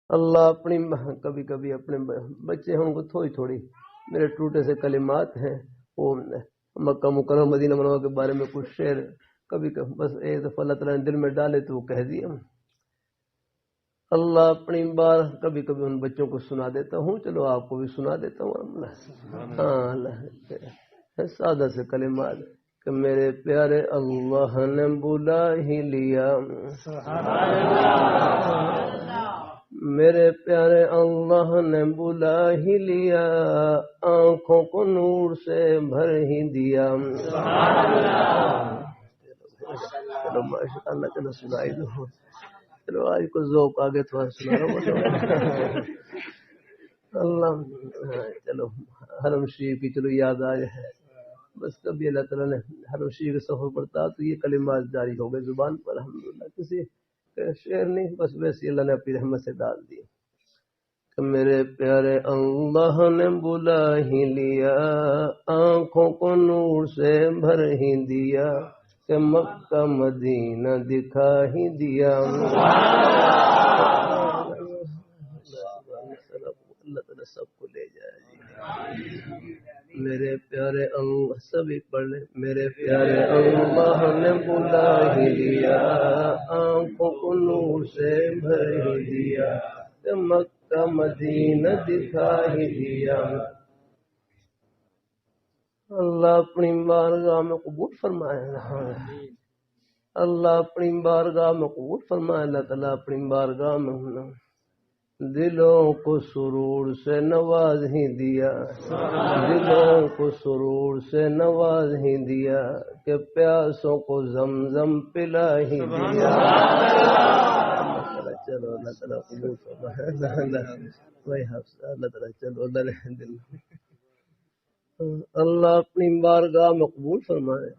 اللہ اپنی کبھی کبھی اپنے بچے ہیں ان کو تھوڑی تھوڑی میرے ٹوٹے سے کلمات ہیں وہ مکہ مکرمہ مدینہ منورہ کے بارے میں کچھ شعر کبھی بس ایک دفعہ اللہ تعالیٰ نے دل میں ڈالے تو وہ کہہ دیا. اللہ اپنی بار کبھی کبھی ان بچوں کو سنا دیتا ہوں. چلو آپ کو بھی سنا دیتا ہوں. ہاں اللہ سادہ سے کلمات کہ میرے پیارے اللہ نے بلا ہی لیا. میرے پیارے اللہ نے بلا ہی لیا آنکھوں کو نور سے بھر ہی دیا. چلو ماشاء اللہ چلو سنائی دو. چلو آج کو ذوق آگے تھوڑا سنا رہا اللہ. چلو حرم شریف کی چلو یاد آئے ہے بس کبھی اللہ تعالیٰ نے حرم شریف کے سفر پڑتا تو یہ کلمات جاری ہو گئے زبان پر الحمدللہ. کسی شعر نہیں بس ویسے اللہ نے اپنی رحمت سے ڈال دی کہ میرے پیارے اللہ نے بلا ہی لیا آنکھوں کو نور سے بھر ہی دیا کہ مکہ مدینہ دکھا ہی دیا. اللہ تعالیٰ سب کو لے جائے. میرے پیارے اللہ سبھی پڑھ لیں. میرے پیارے اللہ نے بلا ہی لیا آنکھوں کو نور سے بھر ہی دیا کہ مکہ مدینہ دکھا ہی دیا. اللہ اپنی بارگاہ میں قبول فرمائے. اللہ اپنی بارگاہ میں قبول فرمائے. اللہ تعالیٰ اپنی بارگاہ میں دلوں کو سرور سے نواز ہی دیا. دلوں کو سرور سے نواز ہی دیا کہ پیاسوں کو زمزم پلا ہی دیا. چلو اللہ تعالیٰ قبول فرمائے. اللہ تعالیٰ چلو اللہ دل اللہ اپنی بارگاہ میں قبول فرمائے.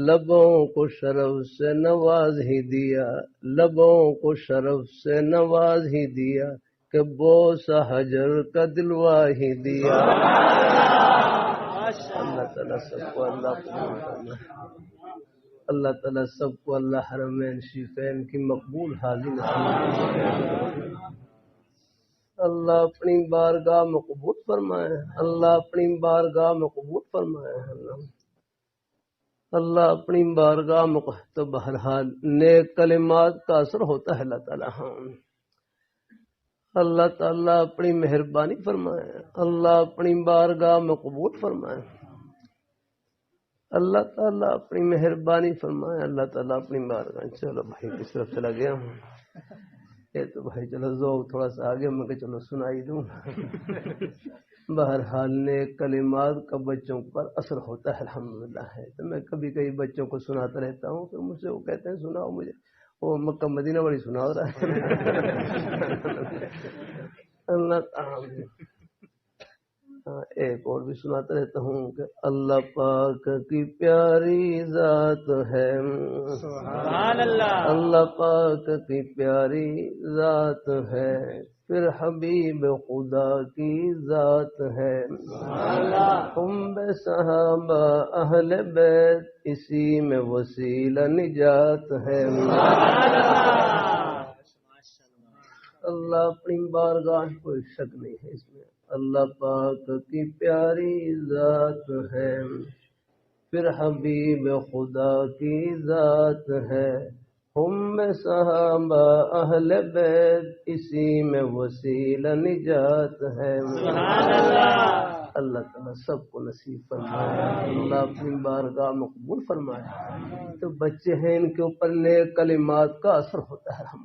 لبوں کو شرف سے نواز ہی دیا. لبوں کو شرف سے نواز ہی دیا کہ بوسہ حجر کا دلوا ہی دیا. اللہ تعالیٰ سب کو اللہ قبول فرمائے. اللہ تعالیٰ سب کو اللہ حرمین شریفین کی مقبول حاضر نصیب. اللہ اپنی بارگاہ میں قبول فرمائے. اللہ اپنی بارگاہ میں قبول فرمائے. اللہ اپنی بارگاہ میں تو بہرحال نیک کلمات کا اثر ہوتا ہے. اللہ تعالیٰ اللہ تعالیٰ اپنی مہربانی فرمائے. اللہ اپنی بارگاہ میں قبول فرمائے. اللہ تعالیٰ اپنی مہربانی فرمائے. اللہ تعالیٰ اپنی بارگاہ. چلو بھائی کس طرف چلا گیا ہوں یہ تو بھائی چلو ذوق تھوڑا سا آگے میں کہ چلو سنائی دوں. بہرحال نیک کلمات کا بچوں پر اثر ہوتا ہے الحمدللہ ہے. تو میں کبھی کئی بچوں کو سناتا رہتا ہوں پھر مجھ سے وہ کہتے ہیں سناؤ مجھے. وہ مکہ مدینہ والی سنا رہا ہے. اللہ ایک اور بھی سناتا رہتا ہوں کہ اللہ پاک کی پیاری ذات ہے. سبحان اللہ. اللہ پاک کی پیاری ذات ہے پھر حبیب خدا کی ذات ہے. ہم بے صحابہ اہل بیت اسی میں وسیلہ نجات ہے. اللہ اپنی بارگاہ کوئی شک نہیں ہے اس میں. اللہ پاک کی پیاری ذات ہے پھر حبیب خدا کی ذات ہے. ہم صحابہ اہل بیت اسی میں وسیلہ نجات ہے. اللہ تعالیٰ سب کو نصیب فرمائے. اللہ اپنی بارگاہ میں قبول فرمائے. تو بچے ہیں ان کے اوپر نیک کلمات کا اثر ہوتا ہے. ہم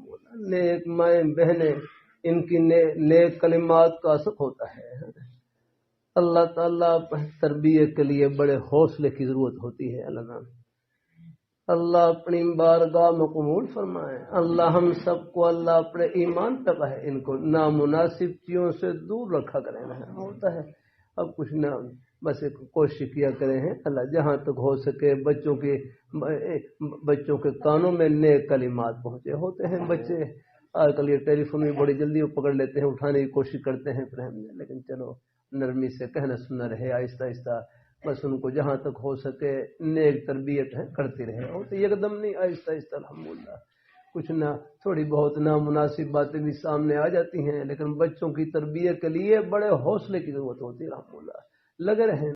نیک مائیں بہنیں ان کی نیک کلمات کا اثر ہوتا ہے. اللہ تعالیٰ تربیت کے لیے بڑے حوصلے کی ضرورت ہوتی ہے. اللہ اپنی بارگاہ میں قبول فرمائے. اللہ ہم سب کو اللہ اپنے ایمان پہ ہے ان کو نامناسب چیزوں سے دور رکھا کریں. ہوتا ہے اب کچھ نہ بس ایک کوشش کیا کریں ہیں اللہ جہاں تک ہو سکے بچوں کے کانوں میں نیک کلمات پہنچے. ہوتے ہیں بچے آج کل یہ ٹیلی فون بھی بڑی جلدی وہ پکڑ لیتے ہیں اٹھانے کی کوشش کرتے ہیں لیکن چلو نرمی سے کہنا سننا رہے آہستہ آہستہ بس ان کو جہاں تک ہو سکے نیک تربیت ہے کرتی رہے. اور تو ایک دم نہیں آہستہ آہستہ الحمدللہ کچھ نہ تھوڑی بہت نامناسب باتیں بھی سامنے آ جاتی ہیں، لیکن بچوں کی تربیت کے لیے بڑے حوصلے کی ضرورت ہوتی ہے رحمۃ اللہ، لگے رہیں